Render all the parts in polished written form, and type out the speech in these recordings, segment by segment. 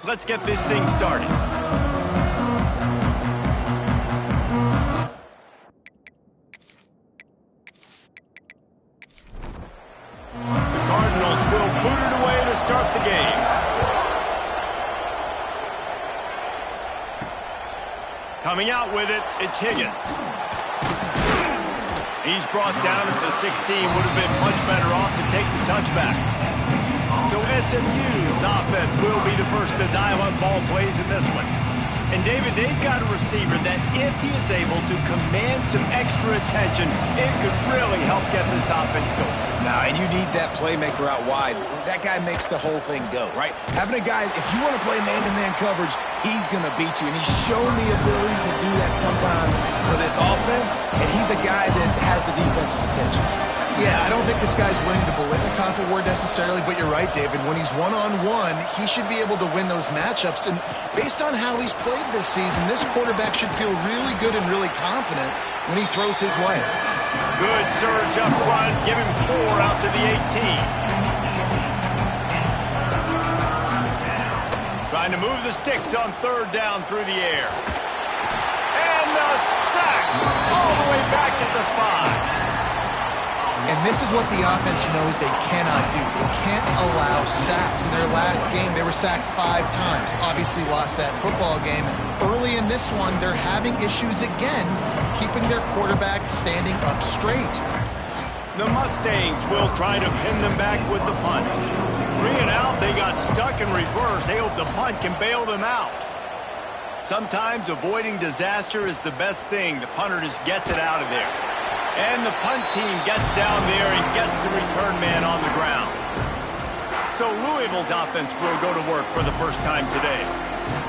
So let's get this thing started. The Cardinals will boot it away to start the game. Coming out with it, it's Higgins. He's brought down at the 16. Would have been much better off to take the touchback. So SMU's offense will be the first to dial up ball plays in this one. And David, they've got a receiver that if he is able to command some extra attention, it could really help get this offense going. Now, and you need that playmaker out wide. That guy makes the whole thing go, right? Having a guy, if you want to play man-to-man coverage, he's going to beat you. And he's shown the ability to do that sometimes for this offense. And he's a guy that has the defense's attention. Yeah, I don't think this guy's winning the Bolitnikoff award necessarily, but you're right, David. When he's one-on-one, he should be able to win those matchups. And based on how he's played this season, this quarterback should feel really good and really confident when he throws his way. Good surge up front. Give him 4 out to the 18. Trying to move the sticks on 3rd down through the air. And the sack all the way back at the 5. And this is what the offense knows they cannot do. They can't allow sacks. In their last game, they were sacked 5 times. Obviously lost that football game. Early in this one, they're having issues again, keeping their quarterback standing up straight. The Mustangs will try to pin them back with the punt. 3 and out, they got stuck in reverse. They hope the punt can bail them out. Sometimes avoiding disaster is the best thing. The punter just gets it out of there. And the punt team gets down there and gets the return man on the ground. So Louisville's offense will go to work for the first time today.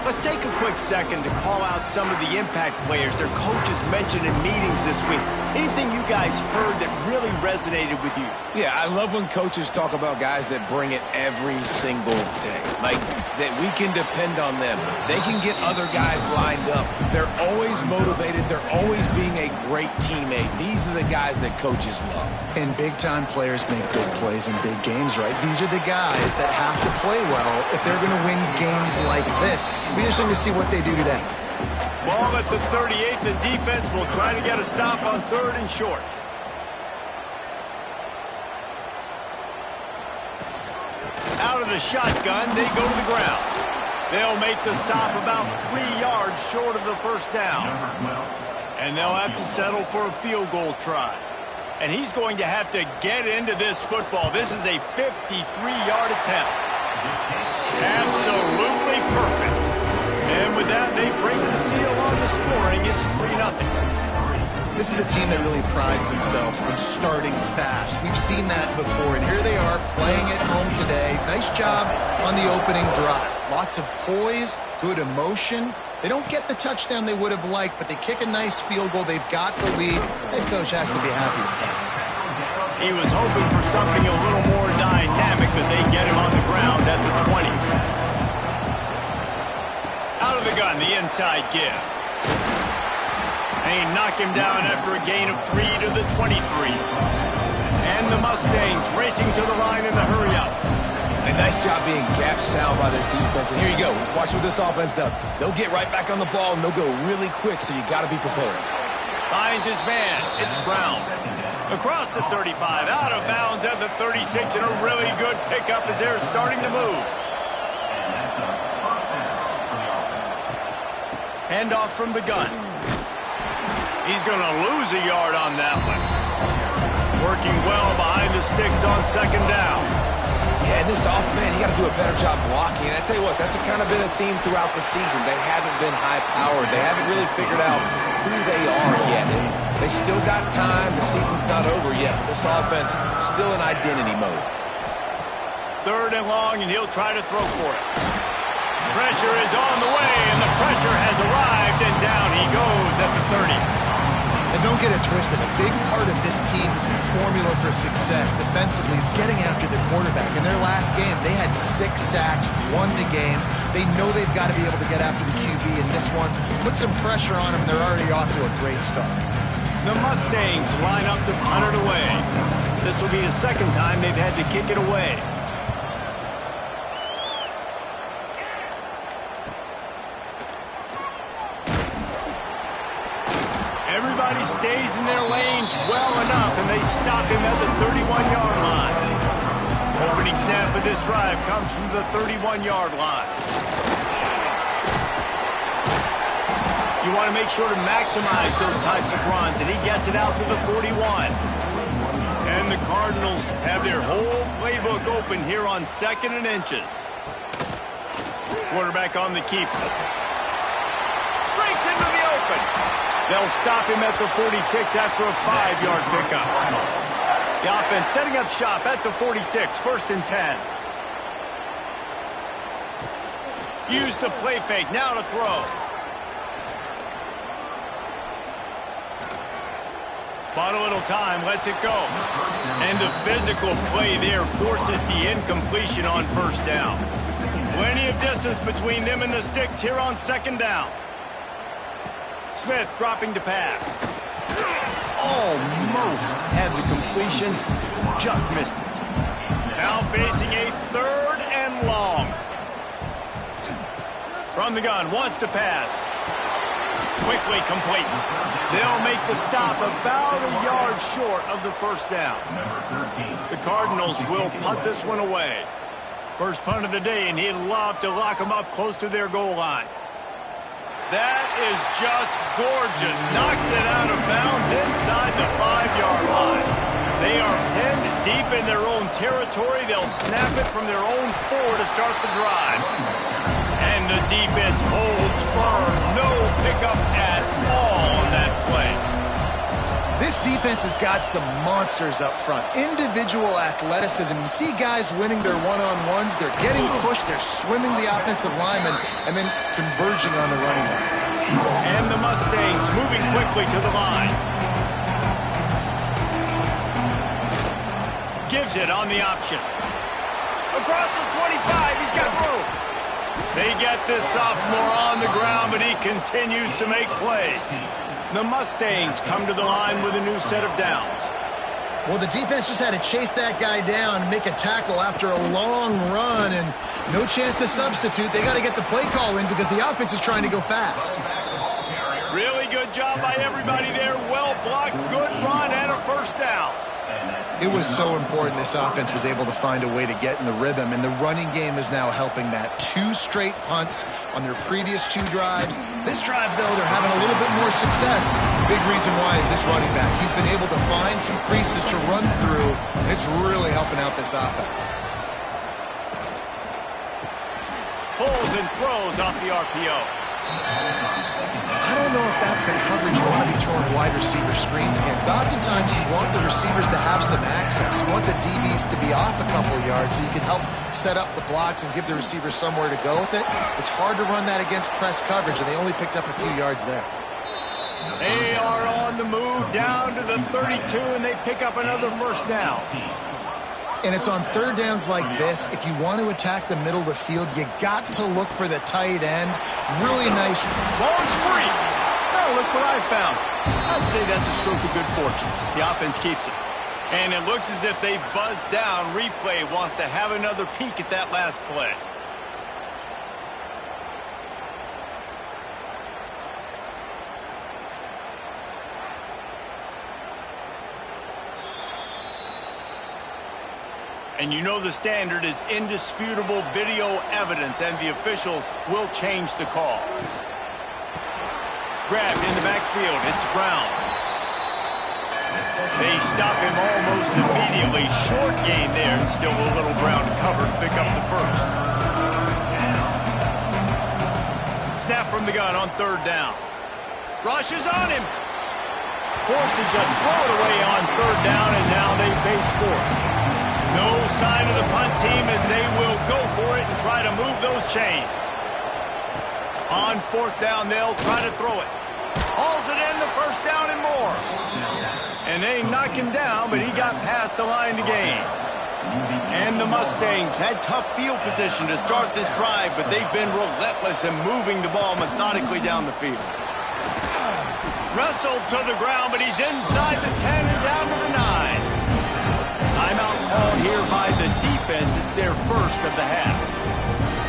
Let's take a quick second to call out some of the impact players their coaches mentioned in meetings this week. Anything you guys heard that really resonated with you? Yeah, I love when coaches talk about guys that bring it every single day. Like, that we can depend on them. They can get other guys lined up. They're always motivated. They're always being a great teammate. These are the guys that coaches love. And big-time players make big plays in big games, right? These are the guys that have to play well if they're going to win games like this. It'll be interesting to see what they do today. Ball at the 38. The defense will try to get a stop on 3rd and short. Out of the shotgun, they go to the ground. They'll make the stop about 3 yards short of the first down. And they'll have to settle for a field goal try. And he's going to have to get into this football. This is a 53-yard attempt. Absolutely perfect. And with that, they break the seal on the scoring. It's 3-0. This is a team that really prides themselves on starting fast. We've seen that before, and here they are playing at home today. Nice job on the opening drive. Lots of poise, good emotion. They don't get the touchdown they would have liked, but they kick a nice field goal. They've got the lead. Head coach has to be happy with that. He was hoping for something a little more dynamic, but they get him on the ground at the 20. Out of the gun, the inside give. They knock him down after a gain of 3 to the 23. And the Mustangs racing to the line in the hurry-up. A nice job being gap sound by this defense. And here you go. Watch what this offense does. They'll get right back on the ball, and they'll go really quick, so you got to be prepared. Finds his man. It's Brown. Across the 35, out of bounds at the 36, and a really good pickup as they're starting to move. Handoff from the gun. He's going to lose a yard on that one. Working well behind the sticks on 2nd down. Yeah, and this man, you got to do a better job blocking. And I tell you what, that's kind of been a theme throughout the season. They haven't been high-powered. They haven't really figured out who they are yet. And they still got time. The season's not over yet, but this offense still in identity mode. 3rd and long, and he'll try to throw for it. Pressure is on the way, and the pressure has arrived, and down he goes at the 30. And don't get it twisted. A big part of this team's formula for success defensively is getting after the quarterback. In their last game, they had 6 sacks, won the game. They know they've got to be able to get after the QB in this one. Put some pressure on them, and they're already off to a great start. The Mustangs line up to punt it away. This will be the 2nd time they've had to kick it away. Everybody stays in their lanes well enough, and they stop him at the 31-yard line. Opening snap of this drive comes from the 31-yard line. You want to make sure to maximize those types of runs, and he gets it out to the 41. And the Cardinals have their whole playbook open here on 2nd and inches. Quarterback on the keep. Breaks into the open. They'll stop him at the 46 after a 5-yard pickup. The offense setting up shop at the 46, 1st and 10. Use the play fake, now to throw. Bought a little time, lets it go. And the physical play there forces the incompletion on 1st down. Plenty of distance between them and the sticks here on 2nd down. Smith dropping to pass. Almost had the completion, just missed it. Now facing a 3rd and long. From the gun, wants to pass. Quickly complete. They'll make the stop about a yard short of the 1st down. The Cardinals will punt this one away. First punt of the day, and he'd love to lock them up close to their goal line. That is just gorgeous. Knocks it out of bounds inside the 5-yard line. They are pinned deep in their own territory. They'll snap it from their own 4 to start the drive. And the defense holds firm. No pickup at all on that play. This defense has got some monsters up front. Individual athleticism. You see guys winning their one-on-ones. They're getting pushed. They're swimming the offensive lineman and then converging on the running back. And the Mustangs moving quickly to the line. Gives it on the option. Across the 25, he's got room. They get this sophomore on the ground, but he continues to make plays. The Mustangs come to the line with a new set of downs. Well, the defense just had to chase that guy down and make a tackle after a long run, and no chance to substitute. They got to get the play call in because the offense is trying to go fast. Really good job by everybody there. Well blocked, good run, and a 1st down. It was so important this offense was able to find a way to get in the rhythm, and the running game is now helping that. 2 straight punts on their previous 2 drives. This drive, though, they're having a little bit more success. Big reason why is this running back. He's been able to find some creases to run through, and it's really helping out this offense. Pulls and throws off the RPO. I don't know if that's the coverage you want to be throwing wide receiver screens against. Oftentimes you want the receivers to have some access. You want the DBs to be off a couple of yards so you can help set up the blocks and give the receivers somewhere to go with it. It's hard to run that against press coverage, and they only picked up a few yards there. They are on the move down to the 32, and they pick up another 1st down. And it's on 3rd downs like this. If you want to attack the middle of the field, you got to look for the tight end. Really nice. Ball's free. Oh, look what I found. I'd say that's a stroke of good fortune. The offense keeps it. And it looks as if they've buzzed down. Replay wants to have another peek at that last play. And you know the standard is indisputable video evidence, and the officials will change the call. Grabbed in the backfield, it's Brown. They stop him almost immediately. Short gain there, and still a little ground to cover to pick up the 1st. Snap from the gun on 3rd down. Rush is on him. Forced to just throw it away on 3rd down, and now they face 4th. No sign of the punt team as they will go for it and try to move those chains. On 4th down, they'll try to throw it. Hauls it in, the 1st down and more. And they knock him down, but he got past the line to gain. And the Mustangs had tough field position to start this drive, but they've been relentless in moving the ball methodically down the field. Wrestled to the ground, but he's inside the 10 and down to the 9. Timeout called here by the defense. It's their 1st of the half.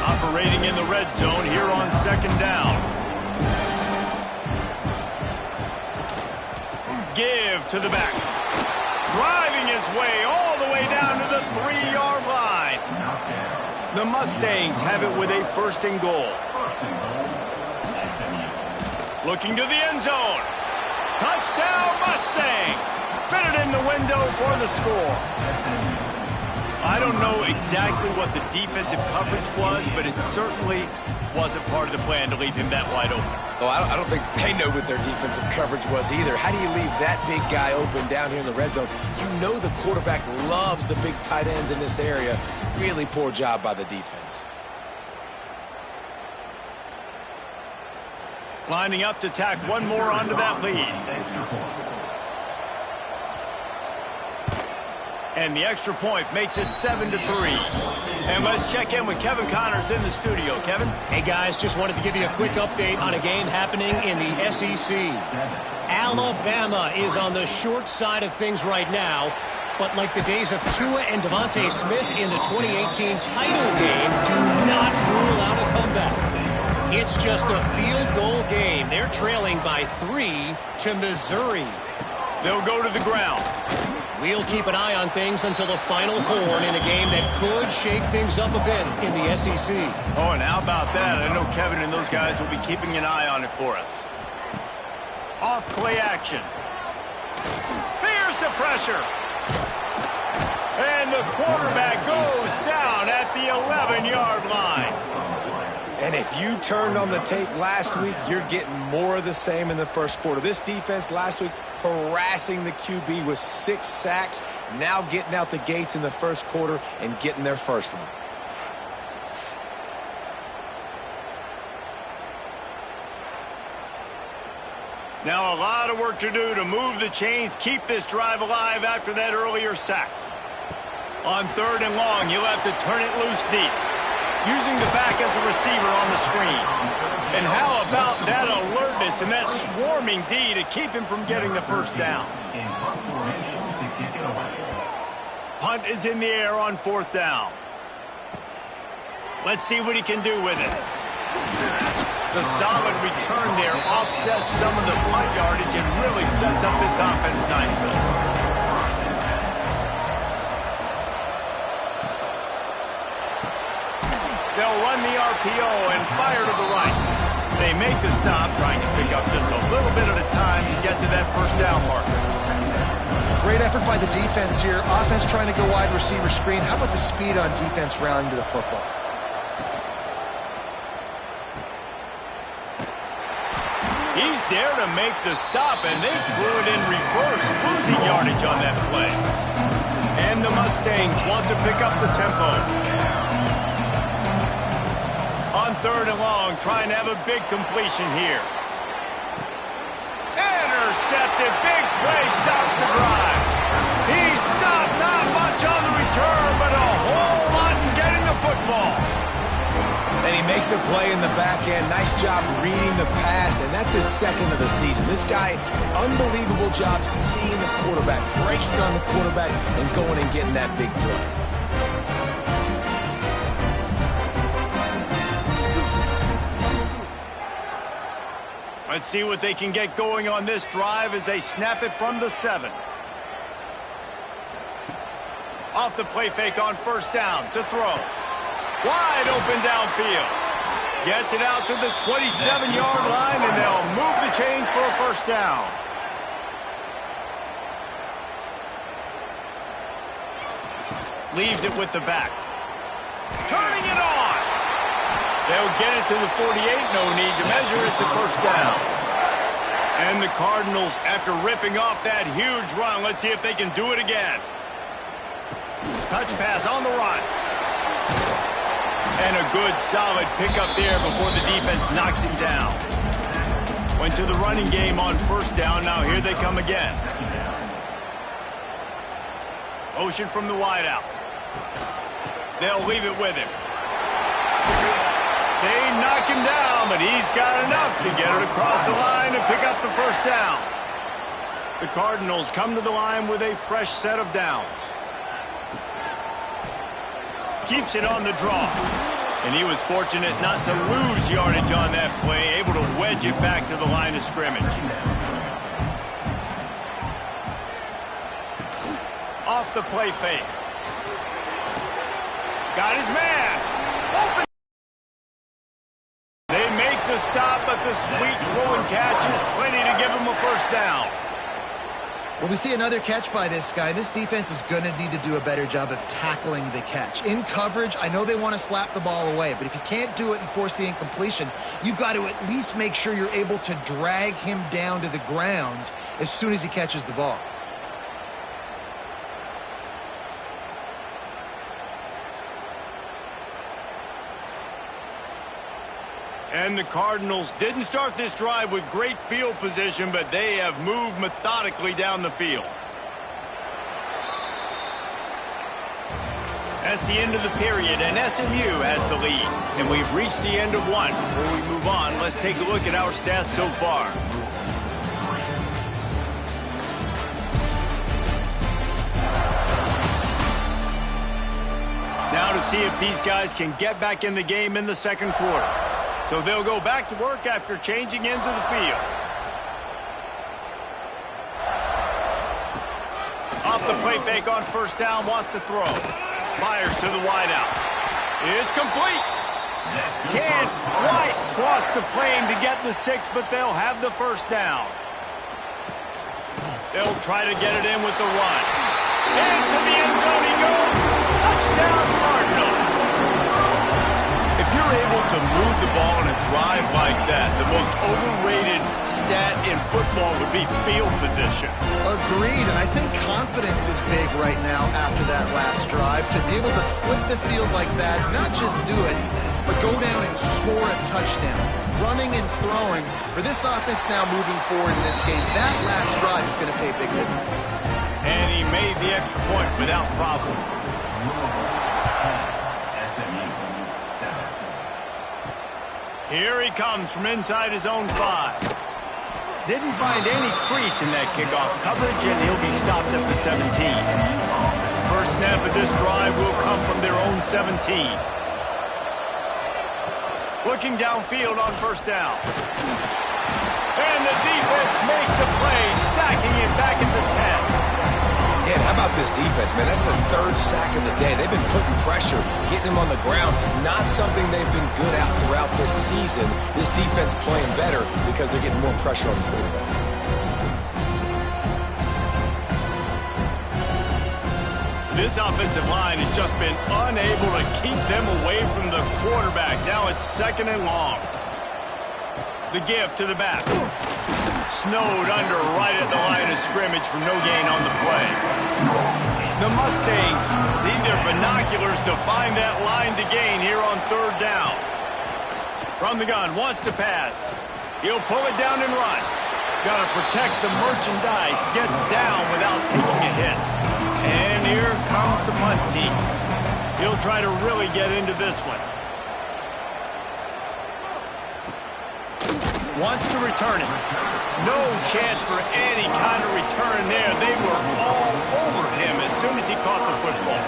Operating in the red zone here on 2nd down. Give to the back. Driving his way all the way down to the 3-yard line. The Mustangs have it with a 1st and goal. Looking to the end zone. Touchdown Mustangs. Fitted in the window for the score. I don't know exactly what the defensive coverage was, but it certainly wasn't part of the plan to leave him that wide open. Oh, I don't think they know what their defensive coverage was either. How do you leave that big guy open down here in the red zone? You know the quarterback loves the big tight ends in this area. Really poor job by the defense. Lining up to tack one more onto that lead. And the extra point makes it 7-3. And let's check in with Kevin Connors in the studio. Kevin? Hey, guys, just wanted to give you a quick update on a game happening in the SEC. Alabama is on the short side of things right now, but like the days of Tua and Devontae Smith in the 2018 title game, do not rule out a comeback. It's just a field goal game. They're trailing by 3 to Missouri. They'll go to the ground. We'll keep an eye on things until the final horn in a game that could shake things up a bit in the SEC. Oh, and how about that? I know Kevin and those guys will be keeping an eye on it for us. Off play action. Here's the pressure. And the quarterback goes down at the 11-yard line. And if you turned on the tape last week, you're getting more of the same in the first quarter. This defense last week harassing the QB with 6 sacks, now getting out the gates in the first quarter and getting their first one. Now a lot of work to do to move the chains, keep this drive alive after that earlier sack. On 3rd and long, you'll have to turn it loose deep, using the back as a receiver on the screen. And how about that alertness and that swarming D to keep him from getting the first down? Punt is in the air on 4th down. Let's see what he can do with it. The solid return there offsets some of the punt yardage and really sets up this offense nicely. They'll run the RPO and fire to the right. They make the stop, trying to pick up just a little bit at a time to get to that first down marker. Great effort by the defense here. Offense trying to go wide receiver screen. How about the speed on defense rallying to the football? He's there to make the stop, and they threw it in reverse, losing yardage on that play. And the Mustangs want to pick up the tempo. On 3rd and long, trying to have a big completion here. Intercepted, big play, stops the drive. He stopped, not much on the return, but a whole lot in getting the football. And he makes a play in the back end. Nice job reading the pass, and that's his 2nd of the season. This guy, unbelievable job seeing the quarterback, breaking on the quarterback, and going and getting that big play. Let's see what they can get going on this drive as they snap it from the 7. Off the play fake on 1st down to throw. Wide open downfield. Gets it out to the 27-yard line, and they'll move the chains for a first down. Leaves it with the back. Turning it on. They'll get it to the 48. No need to measure. It's a first down. And the Cardinals, after ripping off that huge run, let's see if they can do it again. Touch pass on the run. And a good, solid pickup there before the defense knocks him down. Went to the running game on 1st down. Now here they come again. Motion from the wideout. They'll leave it with him. They knock him down, but he's got enough to get it across the line and pick up the first down. The Cardinals come to the line with a fresh set of downs. Keeps it on the draw. And he was fortunate not to lose yardage on that play, able to wedge it back to the line of scrimmage. off the play fake. Got his man. Open. They make the stop, but the sweet throwing catch is plenty to give him a first down. Well, we see another catch by this guy. This defense is going to need to do a better job of tackling the catch. In coverage, I know they want to slap the ball away, but if you can't do it and force the incompletion, you've got to at least make sure you're able to drag him down to the ground as soon as he catches the ball. And the Cardinals didn't start this drive with great field position, but they have moved methodically down the field. That's the end of the period, and SMU has the lead. And we've reached the end of one. Before we move on, let's take a look at our stats so far. Now to see if these guys can get back in the game in the second quarter. So they'll go back to work after changing into the field. Off the play fake on first down, wants to throw. Fires to the wideout. It's complete. Can White cross the plane to get the 6, but they'll have the first down. They'll try to get it in with the run. Into the end zone he goes. Touchdown, Cardinals. If you're able to move the ball in a drive like that, the most overrated stat in football would be field position. Agreed, and I think confidence is big right now after that last drive. To be able to flip the field like that, not just do it, but go down and score a touchdown. Running and throwing. For this offense now moving forward in this game, that last drive is going to pay big dividends. And he made the extra point without problem. Here he comes from inside his own 5. Didn't find any crease in that kickoff coverage, and he'll be stopped at the 17. First snap of this drive will come from their own 17. Looking downfield on first down. And the defense makes a play, sacking it back at the 10. Yeah, how about this defense, man? That's the 3rd sack of the day. They've been putting pressure, getting him on the ground. Not something they've been good at throughout this season. This defense playing better because they're getting more pressure on the quarterback. This offensive line has just been unable to keep them away from the quarterback. Now it's 2nd and long. The give to the back. Snowed under right at the line of scrimmage for no gain on the play. The Mustangs need their binoculars to find that line to gain here on 3rd down. From the gun, wants to pass. He'll pull it down and run. Got to protect the merchandise. Gets down without taking a hit. And here comes the punt team. He'll try to really get into this one. Wants to return it. No chance for any kind of return there. They were all over him as soon as he caught the football.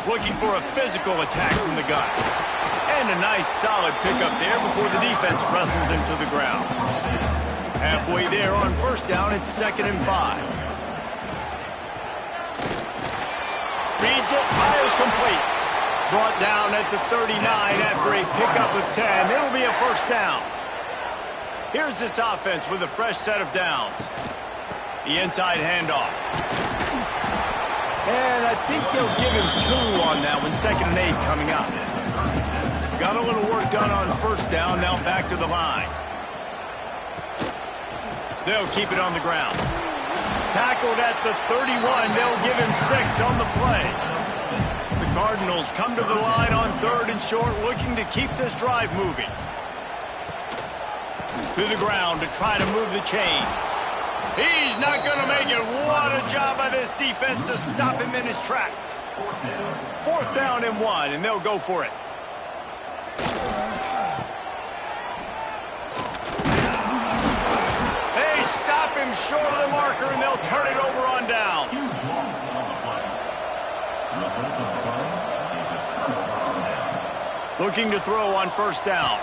Looking for a physical attack from the gun. And a nice solid pickup there before the defense wrestles him to the ground. Halfway there on first down, it's 2nd and 5. Reads it, fires complete. Brought down at the 39 after a pickup of 10. It'll be a first down. Here's this offense with a fresh set of downs. The inside handoff. And I think they'll give him 2 on that one. 2nd and 8 coming up. Got a little work done on first down. Now back to the line. They'll keep it on the ground. Tackled at the 31. They'll give him 6 on the play. The Cardinals come to the line on 3rd and short, looking to keep this drive moving. To the ground to try to move the chains. He's not going to make it. What a job by this defense to stop him in his tracks. 4th down and 1, and they'll go for it. They stop him short of the marker, and they'll turn it over on downs. Looking to throw on first down.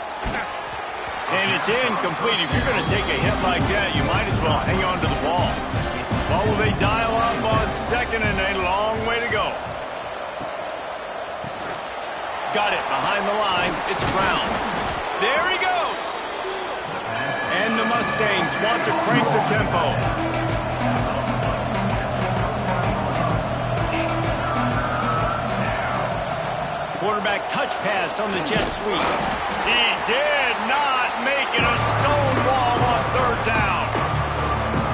And it's incomplete. If you're going to take a hit like that, you might as well hang on to the ball. Well, will they dial up on second and a long way to go? Got it behind the line. It's Brown. There he goes. And the Mustangs want to crank the tempo. Quarterback touch pass on the jet sweep. He did not make it a stone wall on third down.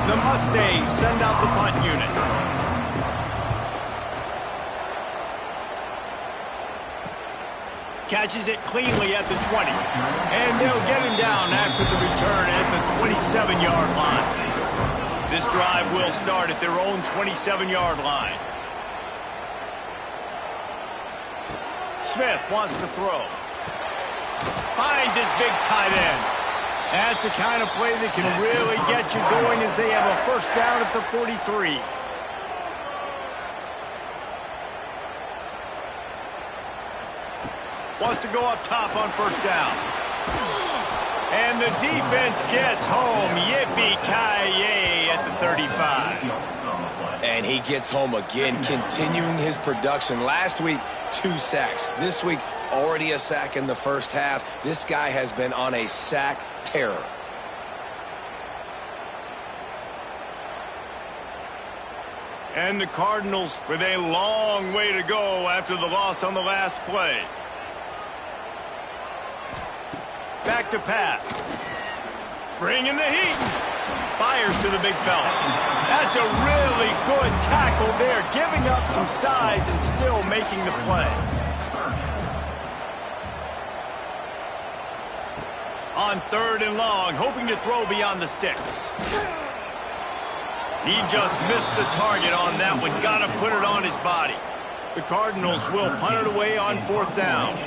The Mustangs send out the punt unit. Catches it cleanly at the 20. And they'll get him down after the return at the 27-yard line. This drive will start at their own 27-yard line. Smith wants to throw. Finds his big tight end. That's the kind of play that can really get you going as they have a first down at the 43. Wants to go up top on first down. And the defense gets home. Yippee-ki-yay at the 35. And he gets home again, continuing his production. Last week, 2 sacks. This week, already a sack in the first half. This guy has been on a sack terror. And the Cardinals with a long way to go after the loss on the last play. Back to pass. Bringing the heat. Fires to the big fella. That's a really good tackle there, giving up some size and still making the play. On third and long, hoping to throw beyond the sticks. He just missed the target on that one. Got to put it on his body. The Cardinals will punt it away on fourth down.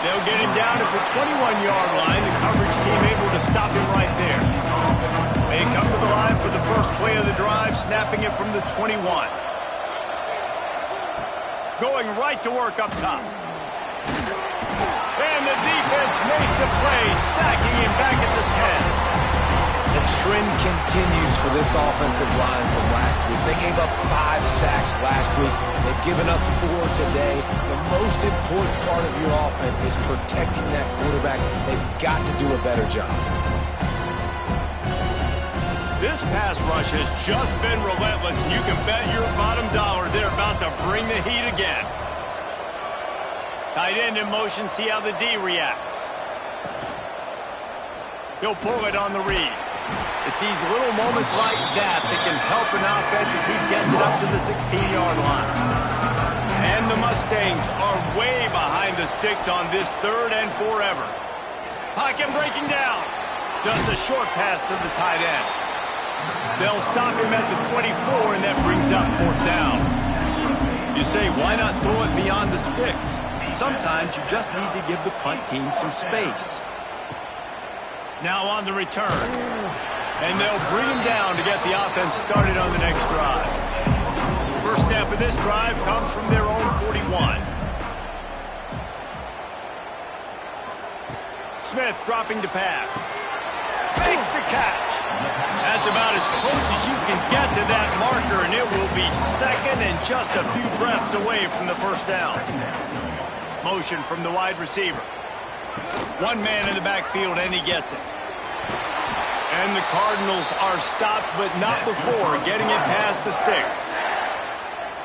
They'll get him down at the 21-yard line. The coverage team able to stop him right there. They come to the line for the first play of the drive, snapping it from the 21. Going right to work up top. And the defense makes a play, sacking him back at the 10. The trend continues for this offensive line from last week. They gave up 5 sacks last week. They've given up 4 today. The most important part of your offense is protecting that quarterback. They've got to do a better job. This pass rush has just been relentless, and you can bet your bottom dollar they're about to bring the heat again. Tight end in motion, see how the D reacts. He'll pull it on the read. It's these little moments like that that can help an offense as he gets it up to the 16-yard line. And the Mustangs are way behind the sticks on this third and forever. Pocket breaking down. Just a short pass to the tight end. They'll stop him at the 24, and that brings up fourth down. You say, why not throw it beyond the sticks? Sometimes you just need to give the punt team some space. Now on the return. And they'll bring him down to get the offense started on the next drive. First snap of this drive comes from their own 41. Smith dropping to pass. Makes the catch. That's about as close as you can get to that marker, and it will be second and just a few breaths away from the first down. Motion from the wide receiver. One man in the backfield, and he gets it. And the Cardinals are stopped, but not before getting it past the sticks.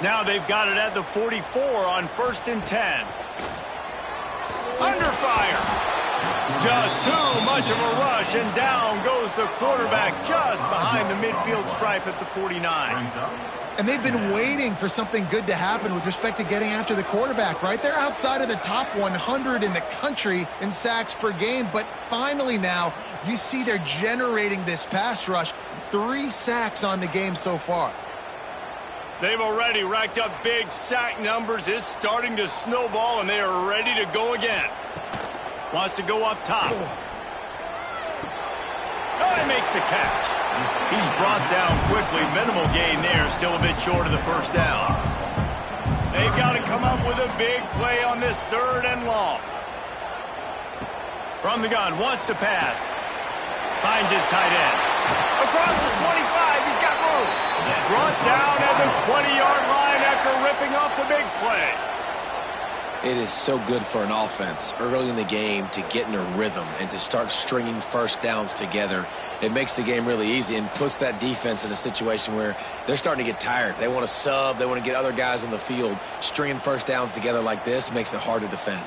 Now they've got it at the 44 on 1st and 10. Under fire. Just too much of a rush, and down goes the quarterback just behind the midfield stripe at the 49. And they've been waiting for something good to happen with respect to getting after the quarterback, right? They're outside of the top 100 in the country in sacks per game, but finally now you see they're generating this pass rush. 3 sacks on the game so far. They've already racked up big sack numbers. It's starting to snowball, and they are ready to go again. Wants to go up top. Oh, he makes the catch. He's brought down quickly. Minimal gain there. Still a bit short of the first down. They've got to come up with a big play on this third and long. From the gun, wants to pass. Finds his tight end. Across the 25, he's got room. Brought down at the 20-yard line after ripping off the big play. It is so good for an offense early in the game to get in a rhythm and to start stringing first downs together. It makes the game really easy and puts that defense in a situation where they're starting to get tired. They want to sub. They want to get other guys on the field. Stringing first downs together like this makes it hard to defend.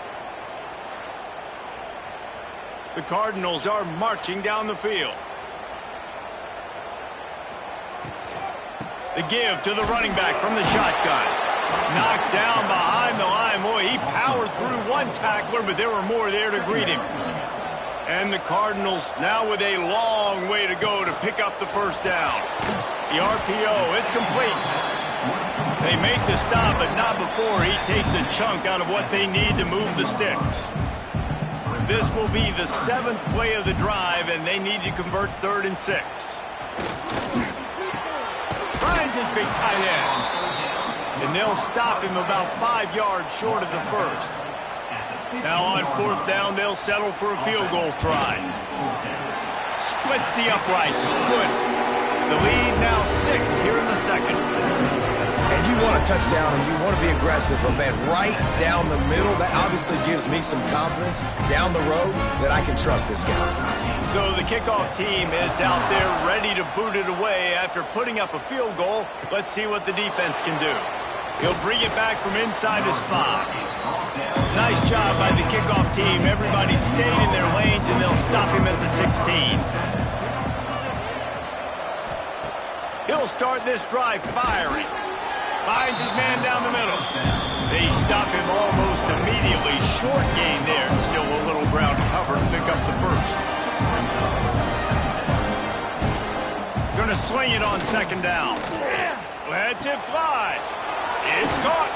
The Cardinals are marching down the field. The give to the running back from the shotgun. Knocked down behind the line. Boy, he powered through one tackler, but there were more there to greet him. And the Cardinals now with a long way to go to pick up the first down. The RPO, it's complete. They make the stop, but not before he takes a chunk out of what they need to move the sticks. This will be the 7th play of the drive, and they need to convert 3rd and 6. Finds his big tight end. And they'll stop him about 5 yards short of the first. Now on 4th down, they'll settle for a field goal try. Splits the uprights. Good. The lead now 6 here in the second. And you want a touchdown and you want to be aggressive, but man, right down the middle, that obviously gives me some confidence down the road that I can trust this guy. So the kickoff team is out there ready to boot it away after putting up a field goal. Let's see what the defense can do. He'll bring it back from inside his 5. Nice job by the kickoff team. Everybody stayed in their lanes, and they'll stop him at the 16. He'll start this drive firing. Finds his man down the middle. They stop him almost immediately. Short gain there. Still a little ground to cover to pick up the first. Gonna swing it on 2nd down. Lets it fly. It's caught.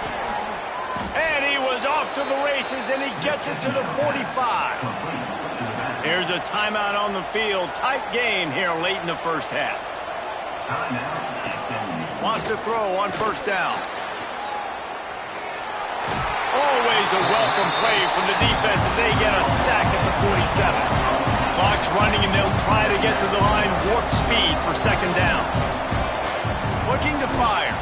And he was off to the races, and he gets it to the 45. Here's a timeout on the field. Tight game here late in the first half. Wants to throw on 1st down. Always a welcome play from the defense as they get a sack at the 47. Clock's running, and they'll try to get to the line warp speed for 2nd down. Looking to fire.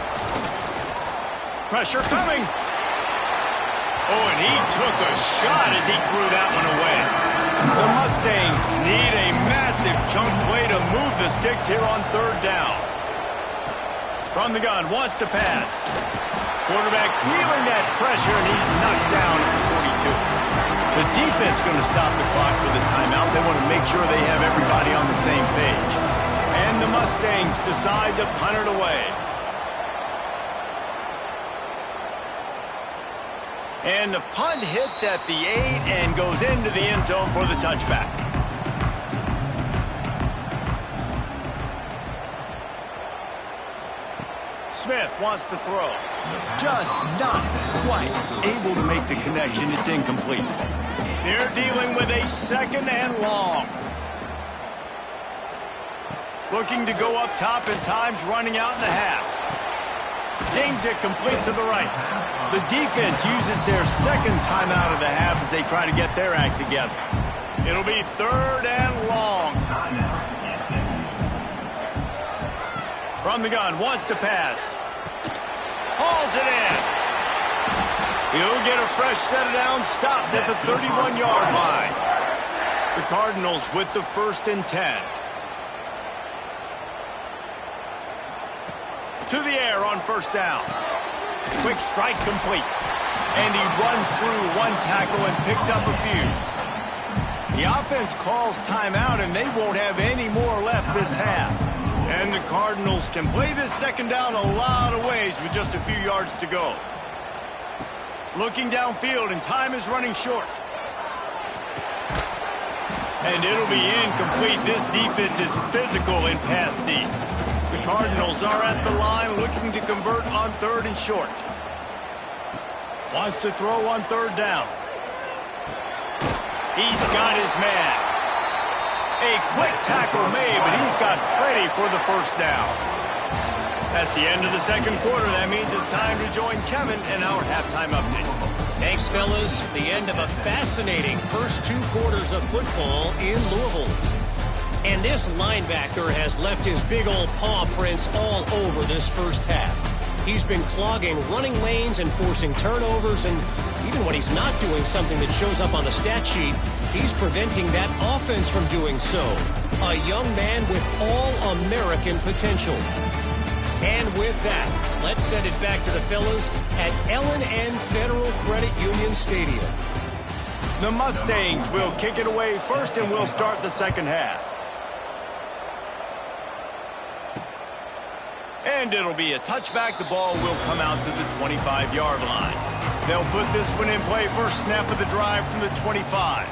Pressure coming. Oh, and he took a shot as he threw that one away. The Mustangs need a massive chunk play to move the sticks here on 3rd down. From the gun, wants to pass. Quarterback feeling that pressure, and he's knocked down at the 42. The defense going to stop the clock with a timeout. They want to make sure they have everybody on the same page. And the Mustangs decide to punt it away. And the punt hits at the 8 and goes into the end zone for the touchback. Smith wants to throw. Just not quite able to make the connection. It's incomplete. They're dealing with a 2nd and long. Looking to go up top, and time's running out in the half. Zings it complete to the right. The defense uses their 2nd timeout of the half as they try to get their act together. It'll be 3rd and long. From the gun, wants to pass. Hauls it in. He'll get a fresh set of downs, stopped at the 31-yard line. The Cardinals with the 1st and 10. To the air on 1st down. Quick strike complete. And he runs through one tackle and picks up a few. The offense calls timeout, and they won't have any more left this half. And the Cardinals can play this 2nd down a lot of ways with just a few yards to go. Looking downfield, and time is running short. And it'll be incomplete. This defense is physical in pass deep. The Cardinals are at the line looking to convert on 3rd and short. Wants to throw on 3rd down. He's got his man. A quick tackle made, but he's got plenty for the 1st down. That's the end of the 2nd quarter. That means it's time to join Kevin in our halftime update. Thanks, fellas. The end of a fascinating first 2 quarters of football in Louisville. And this linebacker has left his big old paw prints all over this first half. He's been clogging running lanes and forcing turnovers, and even when he's not doing something that shows up on the stat sheet, he's preventing that offense from doing so. A young man with all-American potential. And with that, let's send it back to the fellas at L&N Federal Credit Union Stadium. The Mustangs will kick it away first, and we'll start the second half. And it'll be a touchback. The ball will come out to the 25-yard line. They'll put this one in play. First snap of the drive from the 25.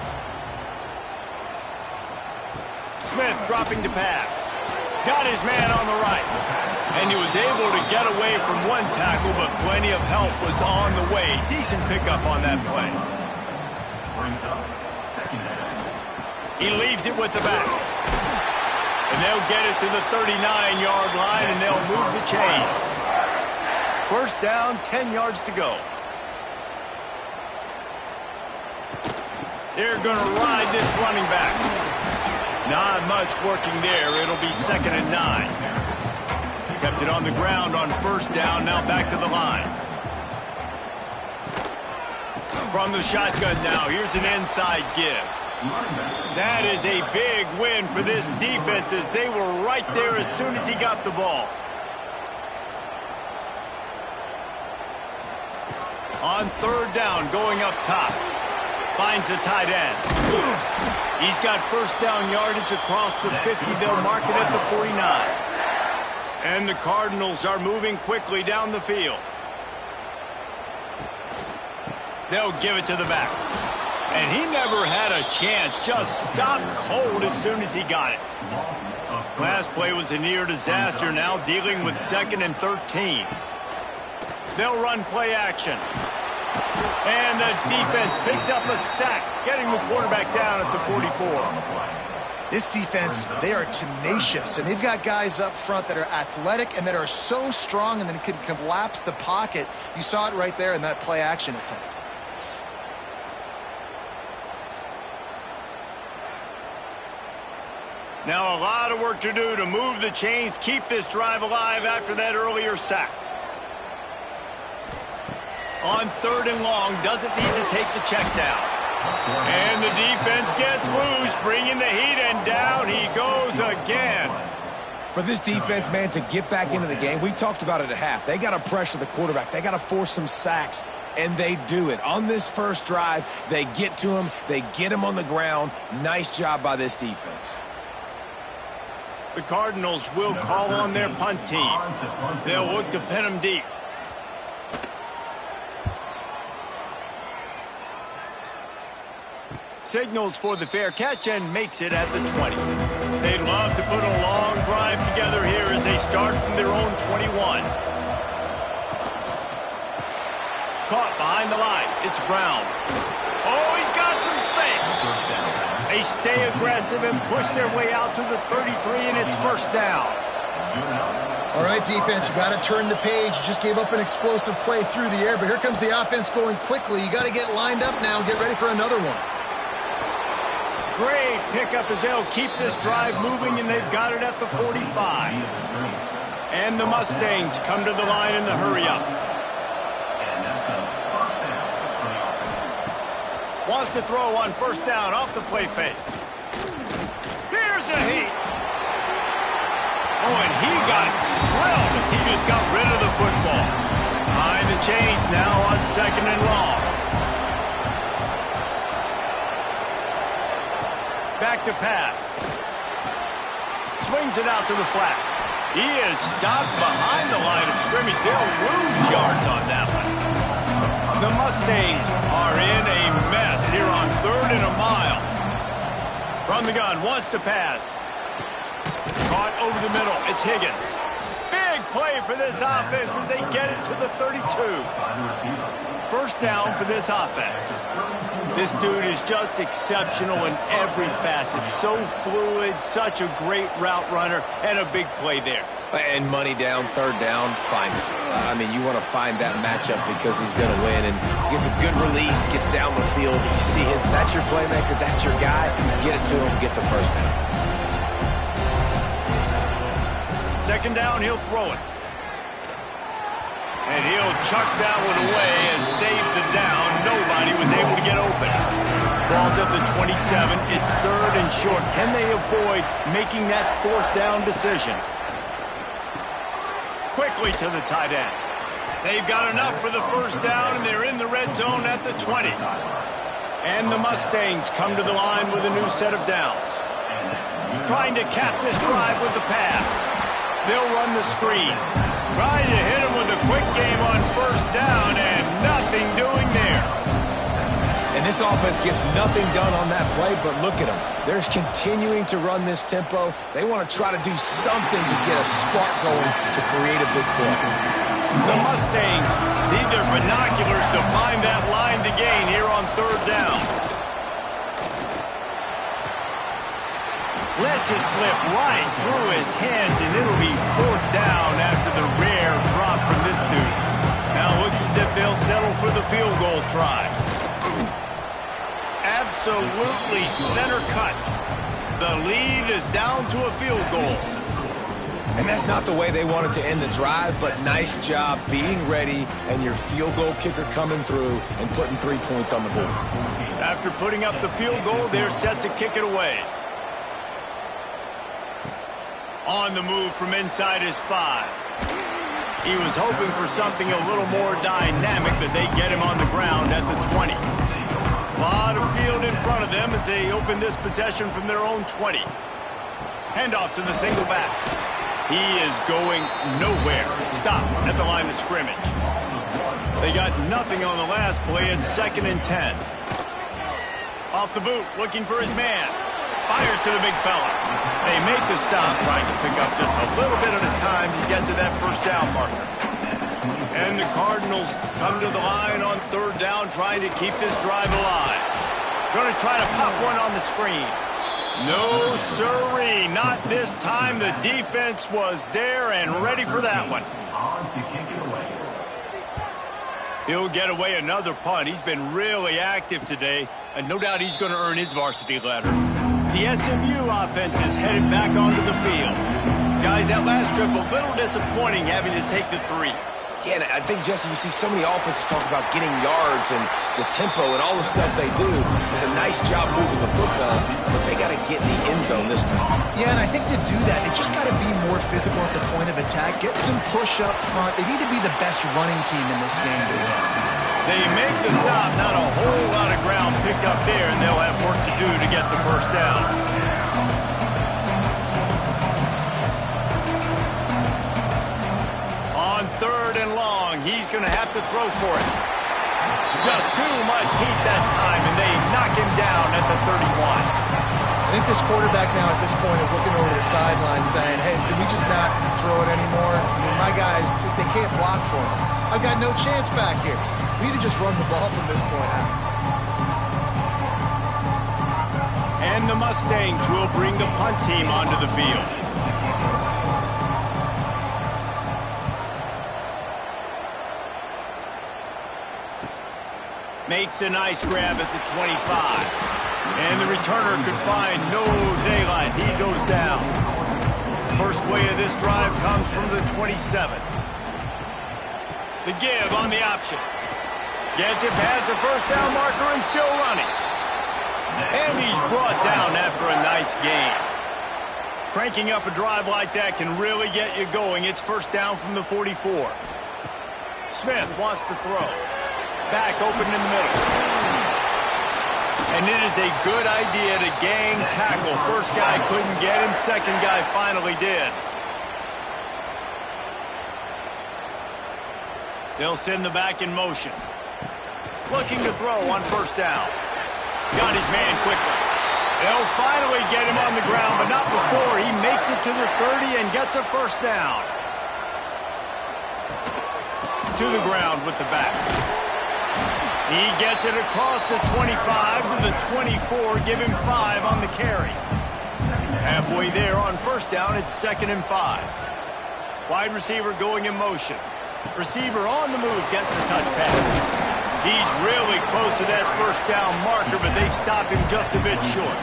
Smith dropping to pass. Got his man on the right. And he was able to get away from one tackle, but plenty of help was on the way. Decent pickup on that play. He leaves it with the back. And they'll get it to the 39-yard line, and they'll move the chains. First down, 10 yards to go. They're going to ride this running back. Not much working there. It'll be 2nd and 9. Kept it on the ground on first down, now back to the line. From the shotgun now, here's an inside give. That is a big win for this defense, as they were right there as soon as he got the ball. On third down, going up top. Finds the tight end. He's got first down yardage across the 50. They'll mark it at the 49. And the Cardinals are moving quickly down the field. They'll give it to the back. And he never had a chance. Just stopped cold as soon as he got it. Last play was a near disaster. Now dealing with 2nd and 13. They'll run play action. And the defense picks up a sack, getting the quarterback down at the 44. This defense, they are tenacious, and they've got guys up front that are athletic and that are so strong and then can collapse the pocket. You saw it right there in that play action attempt. Now a lot of work to do to move the chains, keep this drive alive after that earlier sack. On 3rd and long, doesn't need to take the check down. And the defense gets loose, bringing the heat, and down he goes again. For this defense, man, to get back into the game, we talked about it at half. They got to pressure the quarterback. They got to force some sacks, and they do it. On this first drive, they get to him. They get him on the ground. Nice job by this defense. The Cardinals will call on their punt team. They'll look to pin him deep. Signals for the fair catch and makes it at the 20. They'd love to put a long drive together here as they start from their own 21. Caught behind the line. It's Brown. Oh, he's got some space. They stay aggressive and push their way out to the 33, and it's first down. All right, defense, you got to turn the page. You just gave up an explosive play through the air, but here comes the offense going quickly. You got to get lined up now and get ready for another one. Great pickup as they'll keep this drive moving, and they've got it at the 45. And the Mustangs come to the line in the hurry-up. Wants to throw on first down off the play fake. Here's a heat. Oh, and he got drilled as he just got rid of the football. Behind the chains now on 2nd and long. Back to pass. Swings it out to the flat. He is stopped behind the line of scrimmage. They'll lose yards on that one. The Mustangs are in a mess here on 3rd and a mile. From the gun, wants to pass. Caught over the middle. It's Higgins. Big play for this offense as they get it to the 32. First down for this offense. This dude is just exceptional in every facet. So fluid, such a great route runner, and a big play there. And money down, third down, find it. I mean, you want to find that matchup because he's going to win. And gets a good release, gets down the field. You see that's your playmaker, that's your guy. Get it to him, get the first down. Second down, he'll throw it. And he'll chuck that one away and save the down. Nobody was able to get open. Ball's at the 27. It's third and short. Can they avoid making that fourth down decision? Quickly to the tight end. They've got enough for the first down, and they're in the red zone at the 20. And the Mustangs come to the line with a new set of downs. Trying to cap this drive with the pass. They'll run the screen. Trying to hit him with a quick game on first down, and nothing doing there. And this offense gets nothing done on that play, but look at them. They're continuing to run this tempo. They want to try to do something to get a spark going to create a big play. The Mustangs need their binoculars to find that line to gain here on third down. Lets it slip right through his hands, and it'll be fourth down after the rare drop from this dude. Now looks as if they'll settle for the field goal try. Absolutely center cut. The lead is down to a field goal. And that's not the way they wanted to end the drive, but nice job being ready and your field goal kicker coming through and putting 3 points on the board. After putting up the field goal, they're set to kick it away. On the move from inside his 5. He was hoping for something a little more dynamic, but they get him on the ground at the 20. A lot of field in front of them as they open this possession from their own 20. Handoff to the single back. He is going nowhere. Stop at the line of scrimmage. They got nothing on the last play. It's 2nd and 10. Off the boot, looking for his man. Fires to the big fella. They make the stop, trying to pick up just a little bit at a time to get to that first down marker. And the Cardinals come to the line on third down, trying to keep this drive alive. Going to try to pop one on the screen. No, sirree, not this time. The defense was there and ready for that one. He'll get away another punt. He's been really active today, and no doubt he's going to earn his varsity letter. The SMU offense is headed back onto the field. Guys, that last trip a little disappointing, having to take the 3. Yeah, and I think, Jesse, you see so many offenses talk about getting yards and the tempo and all the stuff they do. It's a nice job moving the football, but they got to get in the end zone this time. Yeah, and I think to do that, it just got to be more physical at the point of attack. Get some push up front. They need to be the best running team in this game to win. They make the stop. Not a whole lot of ground picked up there, and they'll have work to do to get the first down. On third and long, he's going to have to throw for it. Just too much heat that time, and they knock him down at the 31. I think this quarterback now at this point is looking over the sideline saying, hey, can we just not throw it anymore? I mean, my guys, they can't block for him. I've got no chance back here. We need to just run the ball from this point out. And the Mustangs will bring the punt team onto the field. Makes a nice grab at the 25. And the returner could find no daylight. He goes down. First play of this drive comes from the 27. The give on the option. Gets it past the first down marker and still running. And he's brought down after a nice gain. Cranking up a drive like that can really get you going. It's first down from the 44. Smith wants to throw. Back open in the middle. And it is a good idea to gang tackle. First guy couldn't get him. Second guy finally did. They'll send the back in motion. Looking to throw on first down. Got his man quickly. They'll finally get him on the ground, but not before he makes it to the 30 and gets a first down. To the ground with the back. He gets it across the 25 to the 24. Give him 5 on the carry. Halfway there on first down, it's 2nd and 5. Wide receiver going in motion. Receiver on the move gets the touch pass. He's really close to that first down marker, but they stop him just a bit short.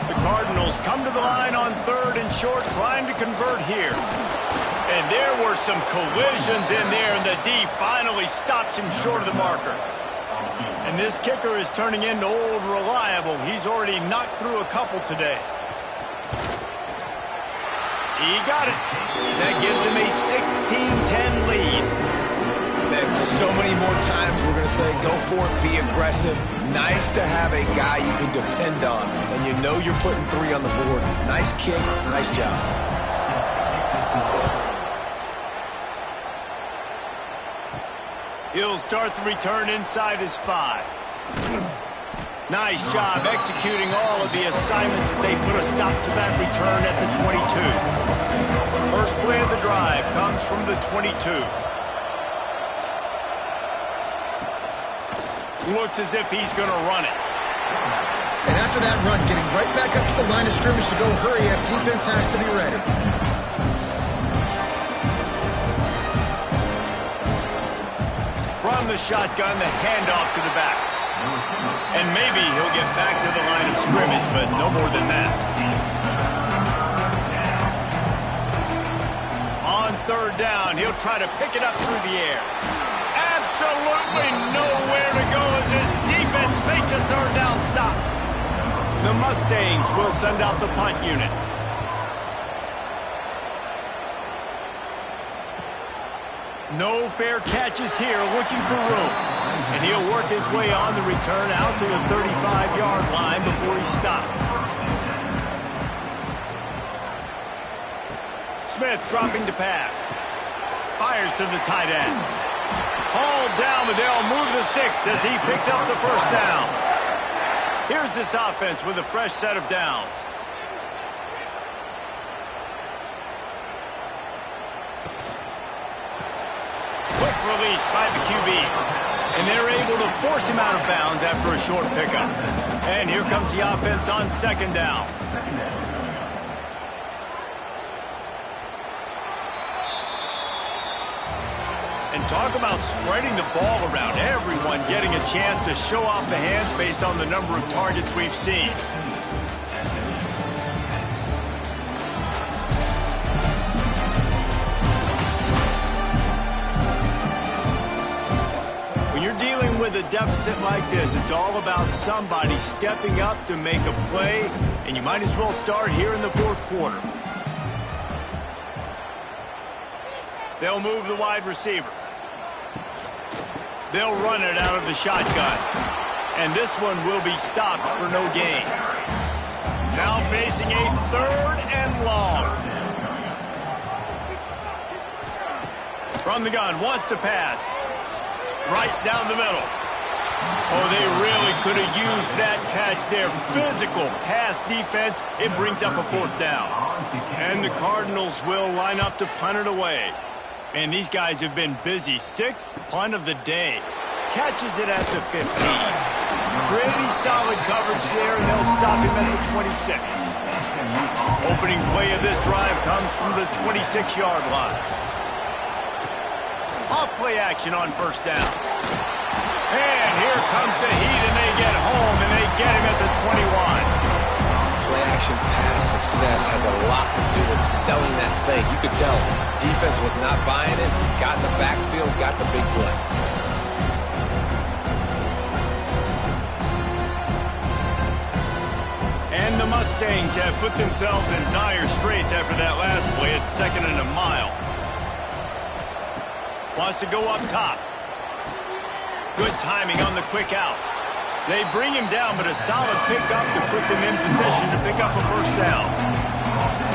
The Cardinals come to the line on 3rd and short, trying to convert here. And there were some collisions in there, and the D finally stops him short of the marker. And this kicker is turning into old reliable. He's already knocked through a couple today. He got it. That gives him a 16-10 lead. And so many more times we're going to say, go for it, be aggressive. Nice to have a guy you can depend on, and you know you're putting 3 on the board. Nice kick, nice job. He'll start the return inside his 5. Nice job executing all of the assignments as they put a stop to that return at the 22. First play of the drive comes from the 22. Looks as if he's going to run it. And after that run, getting right back up to the line of scrimmage to go hurry up, defense has to be ready. From the shotgun, the handoff to the back. And maybe he'll get back to the line of scrimmage, but no more than that. On 3rd down, he'll try to pick it up through the air. Absolutely nowhere to go as his defense makes a 3rd down stop. The Mustangs will send out the punt unit. No fair catches here, looking for room. And he'll work his way on the return out to the 35-yard line before he stopped. Smith dropping to pass. Fires to the tight end. Hauled down, but they'll move the sticks as he picks up the first down. Here's this offense with a fresh set of downs. Quick release by the QB. And they're able to force him out of bounds after a short pickup. And here comes the offense on 2nd down. And talk about spreading the ball around. Everyone getting a chance to show off the hands based on the number of targets we've seen. When you're dealing with a deficit like this, it's all about somebody stepping up to make a play, and you might as well start here in the 4th quarter. They'll move the wide receiver. They'll run it out of the shotgun. And this one will be stopped for no gain. Now facing a 3rd and long. From the gun, wants to pass. Right down the middle. Oh, they really could have used that catch there. Physical pass defense. It brings up a 4th down. And the Cardinals will line up to punt it away. And these guys have been busy. 6th punt of the day. Catches it at the 15. Pretty solid coverage there, and they'll stop him at the 26. Opening play of this drive comes from the 26-yard line. Off play action on 1st down. And here comes the heat, and they get home, and they get him at the 21. Play-action pass success has a lot to do with selling that fake. You could tell defense was not buying it, got in the backfield, got the big play. And the Mustangs have put themselves in dire straits after that last play at 2nd and a mile. Wants to go up top. Good timing on the quick out. They bring him down, but a solid pickup to put them in position to pick up a 1st down.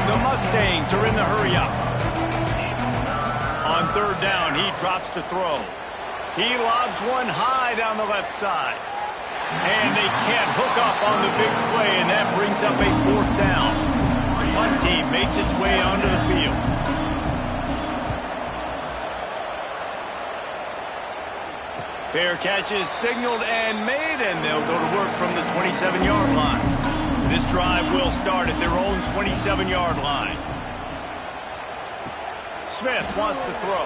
The Mustangs are in the hurry-up. On 3rd down, he drops to throw. He lobs one high down the left side. And they can't hook up on the big play, and that brings up a 4th down. The punt team makes its way onto the field. Fair catches signaled and made, and they'll go to work from the 27-yard line. This drive will start at their own 27-yard line. Smith wants to throw.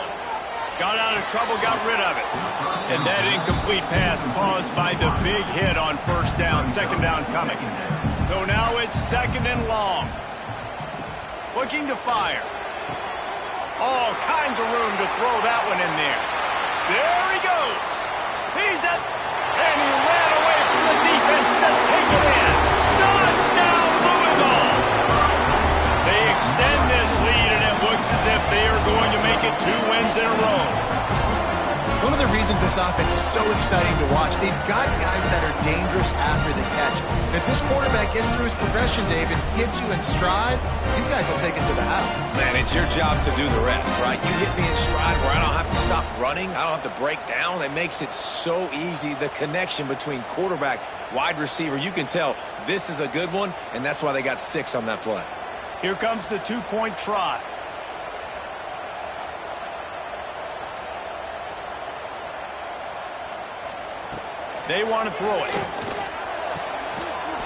Got out of trouble, got rid of it. And that incomplete pass caused by the big hit on first down, second down coming. So now it's second and long. Looking to fire. All kinds of room to throw that one in there. There he goes. He's up. And he ran away from the defense to take it in. Touchdown, Louisville. They extend this lead, and it looks as if they are going to make it 2 wins in a row. One of the reasons this offense is so exciting to watch, they've got guys that are dangerous after the catch. And if this quarterback gets through his progression, David, hits you in stride, these guys will take it to the house. Man, it's your job to do the rest, right? You hit me in stride where I don't have to stop running. I don't have to break down. It makes it so easy. The connection between quarterback, wide receiver, you can tell this is a good one, and that's why they got 6 on that play. Here comes the 2-point try. They want to throw it.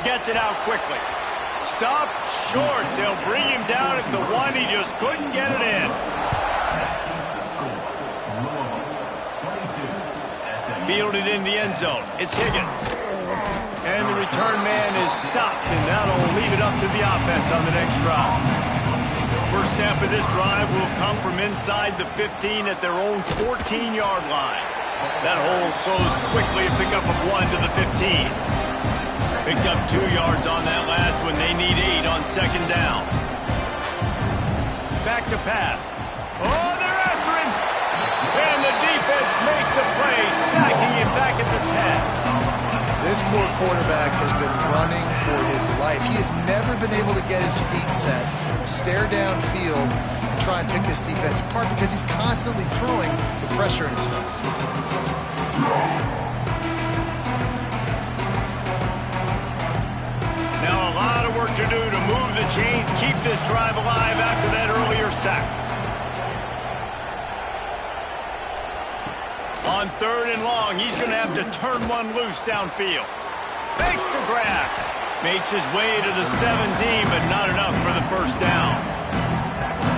Gets it out quickly. Stop short. They'll bring him down at the 1. He just couldn't get it in. Fielded in the end zone. It's Higgins. And the return man is stopped, and that'll leave it up to the offense on the next drive. First snap of this drive will come from inside the 15 at their own 14-yard line. That hole closed quickly, a pickup of 1 to the 15. Picked up 2 yards on that last one. They need 8 on second down. Back to pass. Oh, they're after him. And the defense makes a play, sacking him back at the 10. This poor quarterback has been running for his life. He has never been able to get his feet set, stare downfield, and try and pick this defense apart because he's constantly throwing the pressure in his face. Now a lot of work to do to move the chains, keep this drive alive after that earlier sack. On 3rd and long, he's going to have to turn one loose downfield. Makes the grab. Makes his way to the 17, but not enough for the first down.